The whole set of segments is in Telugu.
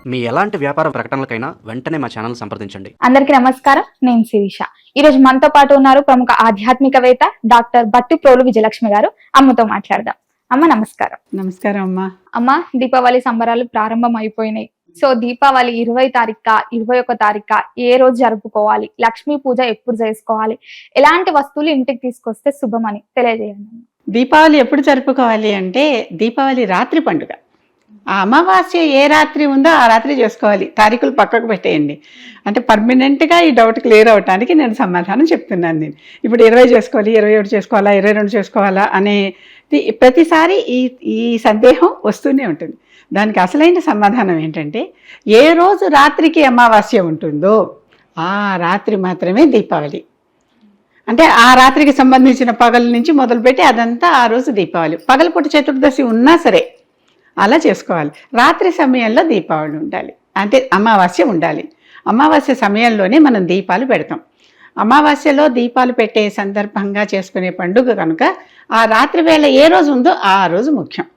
మీ ఎలాంటి వ్యాపార ప్రకటనలకైనా వెంటనే మా ఛానల్ సంప్రదించండి. అందరికీ నమస్కారం. నేను శిరీష. ఈ రోజు మనతో పాటు ఉన్నారు ప్రముఖ ఆధ్యాత్మికవేత్త డాక్టర్ బట్టిప్రోలు విజయలక్ష్మి గారు. అమ్మతో మాట్లాడదాం. అమ్మ నమస్కారం. నమస్కారం అమ్మా. అమ్మ, దీపావళి సంబరాలు ప్రారంభం అయిపోయినాయి. సో దీపావళి 20 తారీఖు 21 తారీఖు ఏ రోజు జరుపుకోవాలి, లక్ష్మీ పూజ ఎప్పుడు చేసుకోవాలి, ఎలాంటి వస్తువులు ఇంటికి తీసుకొస్తే శుభమని తెలియజేయండి. దీపావళి ఎప్పుడు జరుపుకోవాలి అంటే దీపావళి రాత్రి పండుగ. ఆ అమావాస్య ఏ రాత్రి ఉందో ఆ రాత్రి చేసుకోవాలి. తారీఖులు పక్కకు పెట్టేయండి. అంటే పర్మనెంట్గా ఈ డౌట్ క్లియర్ అవడానికి నేను సమాధానం చెప్తున్నాను. నేను ఇప్పుడు 20 చేసుకోవాలి, 21 చేసుకోవాలా, 22 చేసుకోవాలా అనేది ప్రతిసారి ఈ సందేహం వస్తూనే ఉంటుంది. దానికి అసలైన సమాధానం ఏంటంటే, ఏ రోజు రాత్రికి అమావాస్య ఉంటుందో ఆ రాత్రి మాత్రమే దీపావళి. అంటే ఆ రాత్రికి సంబంధించిన పగల నుంచి మొదలుపెట్టి అదంతా ఆ రోజు దీపావళి. పగలపూట చతుర్దశి ఉన్నా సరే అలా చేసుకోవాలి. రాత్రి సమయంలో దీపావళి ఉండాలి, అంటే అమావాస్య ఉండాలి. అమావాస్య సమయంలోనే మనం దీపాలు పెడతాం. అమావాస్యలో దీపాలు పెట్టే సందర్భంగా చేసుకునే పండుగ కనుక ఆ రాత్రి వేళ ఏ రోజు ఉందో ఆ రోజు ముఖ్యం.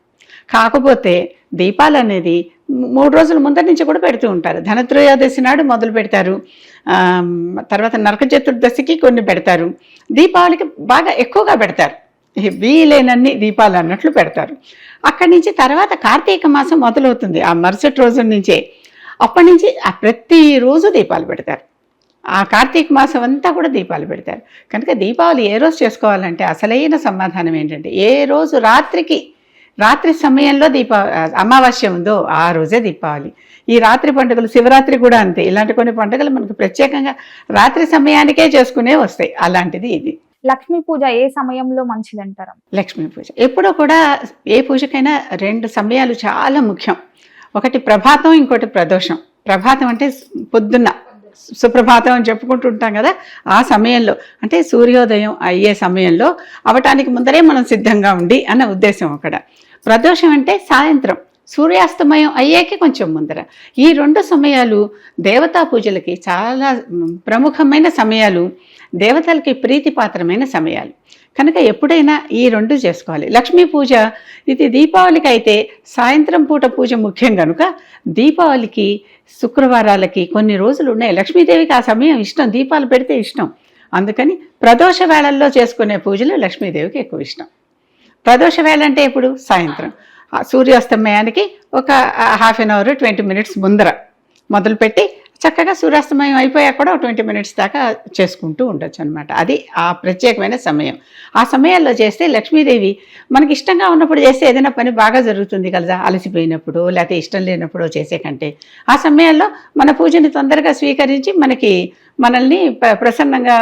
కాకపోతే దీపాలు అనేది 3 రోజుల ముందర నుంచి కూడా పెడుతూ ఉంటారు. ధనత్రయోదశి నాడు మొదలు పెడతారు, తర్వాత నరక చతుర్దశికి కొన్ని పెడతారు, దీపావళికి బాగా ఎక్కువగా పెడతారు. వీలైనన్ని దీపాలు అన్నట్లు పెడతారు. అక్కడి నుంచి తర్వాత కార్తీక మాసం మొదలవుతుంది. ఆ మరుసటి రోజు నుంచే అప్పటి నుంచి ప్రతిరోజు దీపాలు పెడతారు. ఆ కార్తీక మాసం అంతా కూడా దీపాలు పెడతారు. కనుక దీపావళి ఏ రోజు చేసుకోవాలంటే అసలైన సమాధానం ఏంటంటే, ఏ రోజు రాత్రి సమయంలో అమావాస్య ఉందో ఆ రోజే దీపావళి. ఈ రాత్రి పండుగలు, శివరాత్రి కూడా అంతే. ఇలాంటి కొన్ని పండుగలు మనకు ప్రత్యేకంగా రాత్రి సమయానికే చేసుకునే వస్తాయి. అలాంటిది ఇది. లక్ష్మీ పూజ ఏ సమయంలో మంచిదంటారు? లక్ష్మీ పూజ ఎప్పుడూ కూడా ఏ పూజకైనా 2 సమయాలు చాలా ముఖ్యం. ఒకటి ప్రభాతం, ఇంకోటి ప్రదోషం. ప్రభాతం అంటే పొద్దున్న సుప్రభాతం అని చెప్పుకుంటుంటాం కదా, ఆ సమయంలో అంటే సూర్యోదయం అయ్యే సమయంలో అవటానికి ముందరే మనం సిద్ధంగా ఉండి అన్న ఉద్దేశం అక్కడ. ప్రదోషం అంటే సాయంత్రం సూర్యాస్తమయం అయ్యాకే కొంచెం ముందర. ఈ 2 సమయాలు దేవతా పూజలకి చాలా ప్రముఖమైన సమయాలు, దేవతలకి ప్రీతిపాత్రమైన సమయాలు. కనుక ఎప్పుడైనా ఈ 2 చేసుకోవాలి. లక్ష్మీ పూజ ఇది దీపావళికి అయితే సాయంత్రం పూట పూజ ముఖ్యం కనుక దీపావళికి శుక్రవారాలకి కొన్ని రోజులు ఉన్నాయి. లక్ష్మీదేవికి ఆ సమయం ఇష్టం, దీపాలు పెడితే ఇష్టం. అందుకని ప్రదోష వేళల్లో చేసుకునే పూజలు లక్ష్మీదేవికి ఎక్కువ ఇష్టం. ప్రదోష వేళ అంటే ఎప్పుడు? సాయంత్రం సూర్యాస్తమయానికి ఒక ½ అన్ అవర్ 20 మినిట్స్ ముందర మొదలుపెట్టి చక్కగా సూర్యాస్తమయం అయిపోయాక కూడా 20 మినిట్స్ దాకా చేసుకుంటూ ఉండొచ్చు అనమాట. అది ఆ ప్రత్యేకమైన సమయం. ఆ సమయాల్లో చేస్తే లక్ష్మీదేవి మనకి ఇష్టంగా ఉన్నప్పుడు చేస్తే ఏదైనా పని బాగా జరుగుతుంది కదా, అలసిపోయినప్పుడు లేకపోతే ఇష్టం లేనప్పుడు చేసే కంటే ఆ సమయాల్లో మన పూజని తొందరగా స్వీకరించి మనల్ని ప్రసన్నంగా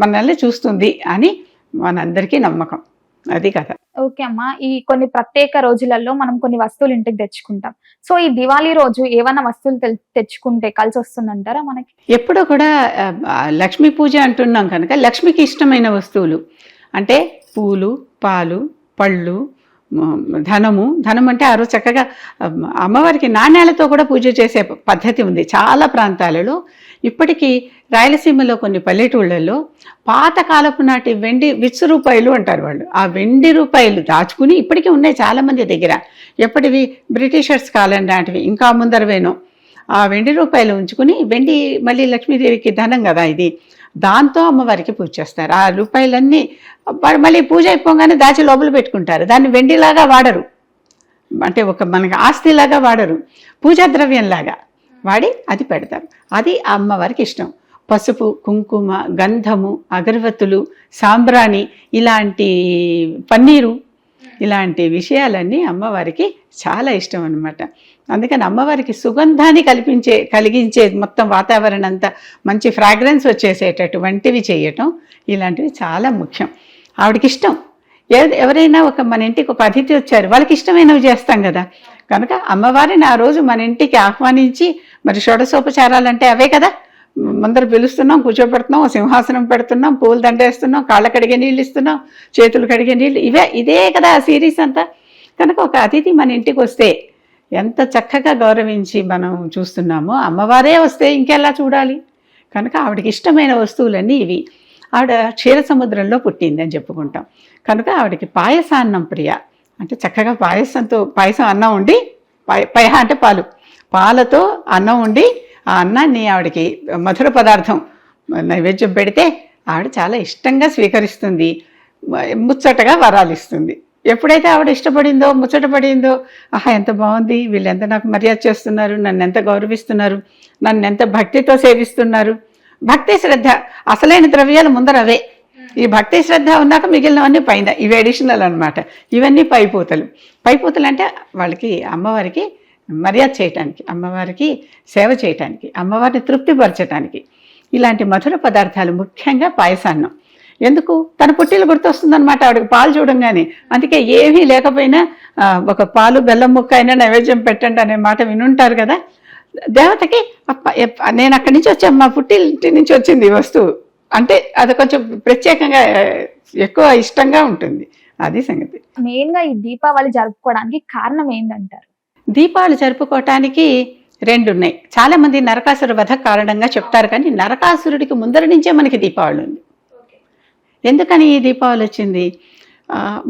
మనల్ని చూస్తుంది అని మనందరికీ నమ్మకం. అది కథ. ఓకే అమ్మా, ఈ కొన్ని ప్రత్యేక రోజులలో మనం కొన్ని వస్తువులు ఇంటికి తెచ్చుకుంటాం. సో ఈ దివాళీ రోజు ఏమైనా వస్తువులు తెచ్చుకుంటే కలిసి వస్తుందంటారా మనకి? ఎప్పుడూ కూడా లక్ష్మీ పూజ అంటున్నాం కనుక లక్ష్మికి ఇష్టమైన వస్తువులు అంటే పూలు, పాలు, పళ్ళు, ధనం అంటే ఆ రోజు చక్కగా అమ్మవారికి నాణ్యాలతో కూడా పూజ చేసే పద్ధతి ఉంది చాలా ప్రాంతాలలో. ఇప్పటికీ రాయలసీమలో కొన్ని పల్లెటూళ్ళల్లో పాతకాలపు నాటి వెండి విచ్చు రూపాయలు అంటారు వాళ్ళు. ఆ వెండి రూపాయలు దాచుకుని ఇప్పటికీ ఉన్నాయి చాలామంది దగ్గర. ఎప్పటివి? బ్రిటిషర్స్ కాలం నాటివి, ఇంకా ముందరవేనో. ఆ వెండి రూపాయలు ఉంచుకుని, వెండి మళ్ళీ లక్ష్మీదేవికి ధనం కదా ఇది, దాంతో అమ్మవారికి పూజ చేస్తారు. ఆ రూపాయలన్నీ మళ్ళీ పూజ అయిపోగానే దాచి లోపల పెట్టుకుంటారు. దాన్ని వెండిలాగా వాడరు, అంటే ఒక మనకి ఆస్తిలాగా వాడరు, పూజా ద్రవ్యంలాగా వాడి అది పెడతారు. అది అమ్మవారికి ఇష్టం. పసుపు, కుంకుమ, గంధము, అగరవత్తులు, సాంబ్రాణి, ఇలాంటి పన్నీరు, ఇలాంటి విషయాలన్నీ అమ్మవారికి చాలా ఇష్టం అన్నమాట. అందుకని అమ్మవారికి సుగంధాన్ని కలిగించే మొత్తం వాతావరణం అంతా మంచి ఫ్రాగ్రెన్స్ వచ్చేసేటటువంటివి చేయటం, ఇలాంటివి చాలా ముఖ్యం. ఆవిడకి ఇష్టం. ఎవరైనా మన ఇంటికి ఒక అతిథి వచ్చారు, వాళ్ళకి ఇష్టమైనవి చేస్తాం కదా. కనుక అమ్మవారిని ఆ రోజు మన ఇంటికి ఆహ్వానించి, మరి షోడశోపచారాలంటే అవే కదా, ముందర పిలుస్తున్నాం, కూర్చోబెడుతున్నాం, సింహాసనం పెడుతున్నాం, పూలు దండేస్తున్నాం, కాళ్ళ కడిగే నీళ్ళు ఇస్తున్నాం, చేతులు కడిగే నీళ్ళు, ఇదే కదా ఆ సిరీస్ అంతా. కనుక ఒక అతిథి మన ఇంటికి వస్తే ఎంత చక్కగా గౌరవించి మనం చూస్తున్నామో, అమ్మవారే వస్తే ఇంకెలా చూడాలి. కనుక ఆవిడకి ఇష్టమైన వస్తువులన్నీ ఇవి. ఆవిడ క్షీర సముద్రంలో పుట్టింది అని చెప్పుకుంటాం. కనుక ఆవిడకి పాయసాన్నం ప్రియ. అంటే చక్కగా పాయసం అన్నం ఉండి, పైహ అంటే పాలతో అన్నం ఉండి ఆ అన్నాన్ని ఆవిడకి మధుర పదార్థం నైవేద్యం పెడితే ఆవిడ చాలా ఇష్టంగా స్వీకరిస్తుంది, ముచ్చటగా వరాలు ఇస్తుంది. ఎప్పుడైతే ఆవిడ ఇష్టపడిందో, ముచ్చటపడిందో, ఆహా ఎంత బాగుంది, వీళ్ళు ఎంత నాకు మర్యాద చేస్తున్నారు, నన్ను ఎంత గౌరవిస్తున్నారు, నన్ను ఎంత భక్తితో సేవిస్తున్నారు. భక్తి శ్రద్ధ అసలైన ద్రవ్యాలు ముందర అవే. ఈ భక్తి శ్రద్ధ ఉన్నాక మిగిలినవన్నీ పైన, ఇవి అడిషనల్ అనమాట. ఇవన్నీ పైపూతలు. పైపూతలు అంటే వాళ్ళకి అమ్మవారికి మర్యాద చేయటానికి, అమ్మవారికి సేవ చేయటానికి, అమ్మవారిని తృప్తిపరచటానికి ఇలాంటి మధుర పదార్థాలు, ముఖ్యంగా పాయసాన్నం. ఎందుకు? తన పుట్టిలు గుర్తొస్తుందన్నమాట ఆవిడకి పాలు చూడంగానే. అందుకే ఏమీ లేకపోయినా ఒక పాలు బెల్లం ముక్క అయినా నైవేద్యం పెట్టండి అనే మాట వినుంటారు కదా. దేవతకి నేను అక్కడి నుంచి వచ్చాను, మా పుట్టింటి నుంచి వచ్చింది ఈ వస్తువు అంటే అది కొంచెం ప్రత్యేకంగా ఎక్కువ ఇష్టంగా ఉంటుంది. అది సంగతి. మెయిన్ గా ఈ దీపావళి జరుపుకోవడానికి కారణం ఏంటంటారు? దీపావళి జరుపుకోవటానికి రెండు ఉన్నాయి. చాలా మంది నరకాసుర వధ కారణంగా చెప్తారు, కానీ నరకాసురుడికి ముందర నుంచే మనకి దీపావళి ఉంది. ఎందుకని ఈ దీపావళి వచ్చింది?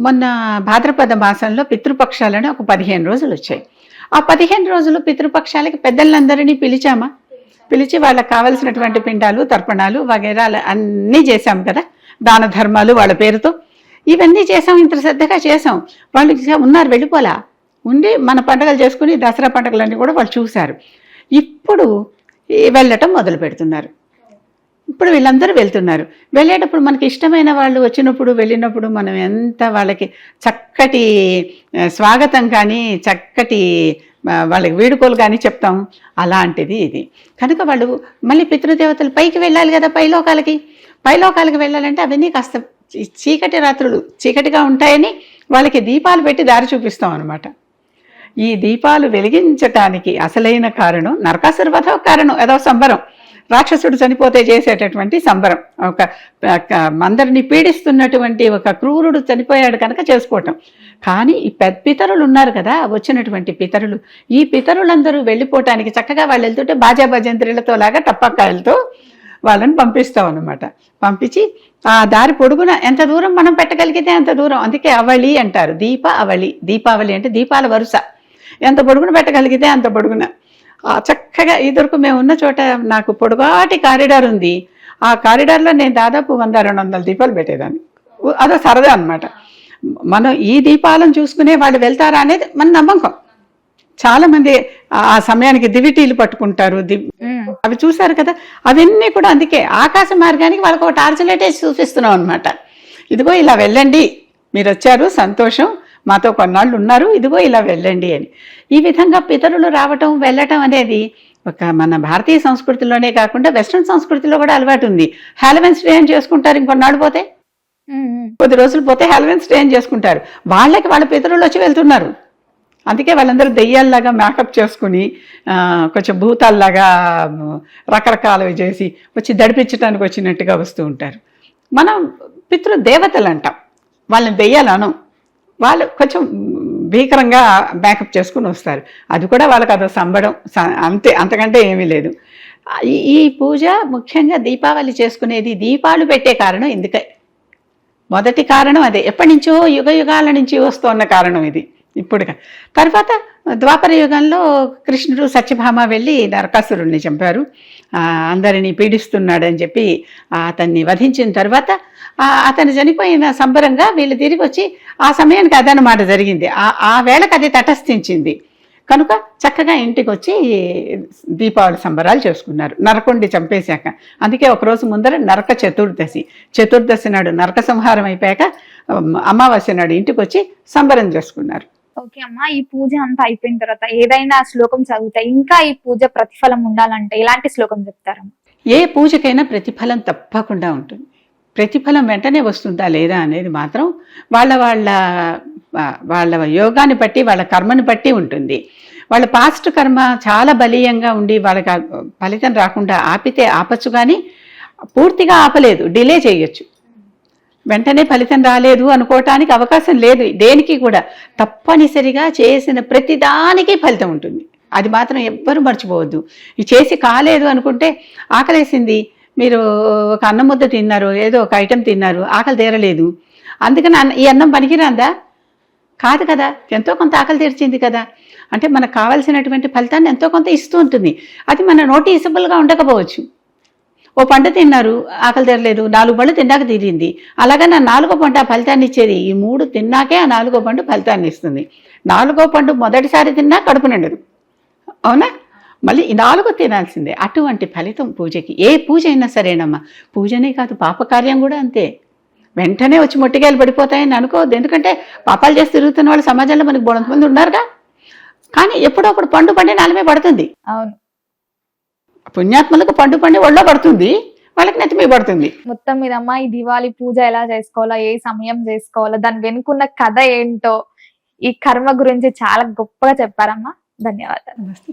మొన్న భాద్రపద మాసంలో పితృపక్షాలని ఒక 15 రోజులు వచ్చాయి. ఆ 15 రోజులు పితృపక్షాలకి పెద్దలందరినీ పిలిచి వాళ్ళకి కావలసినటువంటి పిండాలు, తర్పణాలు వగైరాలు అన్నీ చేశాం కదా, దాన ధర్మాలు వాళ్ళ పేరుతో ఇవన్నీ చేసాం. ఇంత శ్రద్ధగా చేసాం. వాళ్ళు ఉన్నారు, వెళ్ళిపోలా, ఉండి మన పండుగలు చేసుకుని దసరా పండుగలన్నీ కూడా వాళ్ళు చూశారు. ఇప్పుడు వెళ్ళటం మొదలు పెడుతున్నారు. ఇప్పుడు వీళ్ళందరూ వెళ్తున్నారు. వెళ్ళేటప్పుడు మనకి ఇష్టమైన వాళ్ళు వచ్చినప్పుడు, వెళ్ళినప్పుడు మనం ఎంత వాళ్ళకి చక్కటి స్వాగతం కానీ, చక్కటి వాళ్ళకి వీడుకోలు కానీ చెప్తాం. అలాంటిది ఇది. కనుక వాళ్ళు మళ్ళీ పితృదేవతలు పైకి వెళ్ళాలి కదా, పైలోకాలకి వెళ్ళాలంటే అవన్నీ కాస్త చీకటి రాత్రులు, చీకటిగా ఉంటాయని వాళ్ళకి దీపాలు పెట్టి దారి చూపిస్తాం అనమాట. ఈ దీపాలు వెలిగించటానికి అసలైన కారణం నరకాసుర వధ కారణం. ఏదో సంబరం, రాక్షసుడు చనిపోతే చేసేటటువంటి సంబరం, ఒక అందరినీ పీడిస్తున్నటువంటి ఒక క్రూరుడు చనిపోయాడు కనుక చేసుకోవటం. కానీ ఈ పితరులు ఉన్నారు కదా, వచ్చినటువంటి పితరులు, ఈ పితరులందరూ వెళ్ళిపోవటానికి చక్కగా వాళ్ళు వెళ్తుంటే బాజా భజంత్రులతో లాగా టప్పక్కాయలతో వాళ్ళని పంపిస్తాం అనమాట. పంపించి ఆ దారి పొడుగున ఎంత దూరం మనం పెట్టగలిగితే అంత దూరం. అందుకే అవళి అంటారు, దీపావళి అంటే దీపాల వరుస. ఎంత పొడుగున పెట్టగలిగితే అంత పొడుగున చక్కగా ఇదివరకు మేము ఉన్న చోట నాకు పొడుగాటి కారిడార్ ఉంది. ఆ కారిడార్లో నేను దాదాపు 100-200 దీపాలు పెట్టేదాన్ని. అదో సరదా అనమాట. మనం ఈ దీపాలను చూసుకునే వాళ్ళు వెళ్తారా అనేది మన నమ్మకం. చాలా మంది ఆ సమయానికి దివిటీలు పట్టుకుంటారు, అవి చూసారు కదా, అవన్నీ కూడా. అందుకే ఆకాశ మార్గానికి వాళ్ళకు ఒక టార్చ్ లైట్ వేసి చూపిస్తున్నాం అనమాట. ఇదిగో ఇలా వెళ్ళండి, మీరు వచ్చారు సంతోషం, మాతో కొన్నాళ్ళు ఉన్నారు, ఇదిగో ఇలా వెళ్ళండి అని. ఈ విధంగా పితరులు రావటం వెళ్ళటం అనేది ఒక మన భారతీయ సంస్కృతిలోనే కాకుండా వెస్ట్రన్ సంస్కృతిలో కూడా అలవాటు ఉంది. హాలోవీన్ డే అని చేసుకుంటారు, ఇంకొన్నాళ్ళు పోతే, కొద్ది రోజులు పోతే హాలోవీన్ డే అని చేసుకుంటారు. వాళ్ళకి వాళ్ళ పితరులు వచ్చి వెళ్తున్నారు. అందుకే వాళ్ళందరూ దెయ్యాల్లాగా మేకప్ చేసుకుని కొంచెం భూతాల్లాగా రకరకాలవి చేసి వచ్చి దడిపించడానికి వచ్చినట్టుగా వస్తూ ఉంటారు. మనం పితృదేవతలు అంటాం, వాళ్ళని దెయ్యాలను. వాళ్ళు కొంచెం భీకరంగా మేకప్ చేసుకుని వస్తారు. అది కూడా వాళ్ళకి అదో సంబడం, అంతే, అంతకంటే ఏమీ లేదు. ఈ పూజ ముఖ్యంగా దీపావళి చేసుకునేది, దీపాలు పెట్టే కారణం ఎందుకే, మొదటి కారణం అదే. ఎప్పటి నుంచో యుగాల నుంచి వస్తున్న కారణం ఇది. ఇప్పుడు తర్వాత ద్వాపర యుగంలో కృష్ణుడు సత్యభామ వెళ్ళి నరకాసురుణ్ణి చంపారు, అందరినీ పీడిస్తున్నాడని చెప్పి అతన్ని వధించిన తర్వాత అతను చనిపోయిన సంబరంగా వీళ్ళు తిరిగి వచ్చి ఆ సమయానికి అదనమాట జరిగింది. ఆ వేళకు అది తటస్థించింది కనుక చక్కగా ఇంటికి వచ్చి దీపావళి సంబరాలు చేసుకున్నారు, నరకుణ్ణి చంపేశాక. అందుకే ఒకరోజు ముందర నరక చతుర్దశి నాడు నరక సంహారం అయిపోయాక అమావాస్య నాడు ఇంటికి వచ్చి సంబరం చేసుకున్నారు. ఓకే అమ్మా, ఈ పూజ అంతా అయిపోయిన తర్వాత ఏదైనా శ్లోకం చదివితే ఇంకా ఈ పూజ ప్రతిఫలం ఉండాలంటే ఎలాంటి శ్లోకం చెప్తారమ్మా? ఏ పూజకైనా ప్రతిఫలం తప్పకుండా ఉంటుంది. ప్రతిఫలం వెంటనే వస్తుందా లేదా అనేది మాత్రం వాళ్ళ యోగాన్ని బట్టి, వాళ్ళ కర్మని బట్టి ఉంటుంది. వాళ్ళ పాస్ట్ కర్మ చాలా బలీయంగా ఉండి వాళ్ళకి ఫలితం రాకుండా ఆపితే ఆపచ్చు, కానీ పూర్తిగా ఆపలేదు, డిలే చేయొచ్చు. వెంటనే ఫలితం రాలేదు అనుకోవటానికి అవకాశం లేదు. దేనికి కూడా తప్పనిసరిగా చేసిన ప్రతిదానికి ఫలితం ఉంటుంది. అది మాత్రం ఎవ్వరూ మర్చిపోవద్దు. ఇది చేసి కాలేదు అనుకుంటే, ఆకలేసింది, మీరు ఒక అన్నం ముద్ద తిన్నారు, ఏదో ఒక ఐటెం తిన్నారు, ఆకలి తీరలేదు, అందుకని ఈ అన్నం పనికిరాందా? కాదు కదా, ఎంతో కొంత ఆకలి తీర్చింది కదా. అంటే మనకు కావాల్సినటువంటి ఫలితాన్ని ఎంతో కొంత ఇస్తూ ఉంటుంది. అది మన నోటీసబుల్గా ఉండకపోవచ్చు. ఓ పండు తిన్నారు, ఆకలి తీరలేదు, 4 పళ్ళు తిన్నాక తీరింది. అలాగే నా 4వ పండు ఆ ఫలితాన్ని ఇచ్చేది. ఈ 3 తిన్నాకే ఆ 4వ పండు ఫలితాన్ని ఇస్తుంది. 4వ పండు మొదటిసారి తిన్నా కడుపు నిండదు, అవునా? మళ్ళీ ఈ 4 తినాల్సిందే. అటువంటి ఫలితం పూజకి. ఏ పూజ అయినా సరేనమ్మా, పూజనే కాదు పాపకార్యం కూడా అంతే. వెంటనే వచ్చి మొట్టికాయలు పడిపోతాయని అనుకోవద్దు. ఎందుకంటే పాపాలు చేసి తిరుగుతున్న వాళ్ళు సమాజంలో మనకు బోడంతమంది ఉన్నారుగా. కానీ ఎప్పుడో అప్పుడు పండు పండి నాలుమే పడుతుంది. అవును. పుణ్యాత్మలకు పండు పండి ఒళ్ళో పడుతుంది, వాళ్ళకి నెత్తి మీద పడుతుంది. మొత్తం మీద అమ్మా ఈ దివాళీ పూజ ఎలా చేసుకోవాలో, ఏ సమయం చేసుకోవాలో, దాని వెనుకున్న కథ ఏంటో, ఈ కర్మ గురించి చాలా గొప్పగా చెప్పారమ్మా. ధన్యవాదాలు. నమస్తే.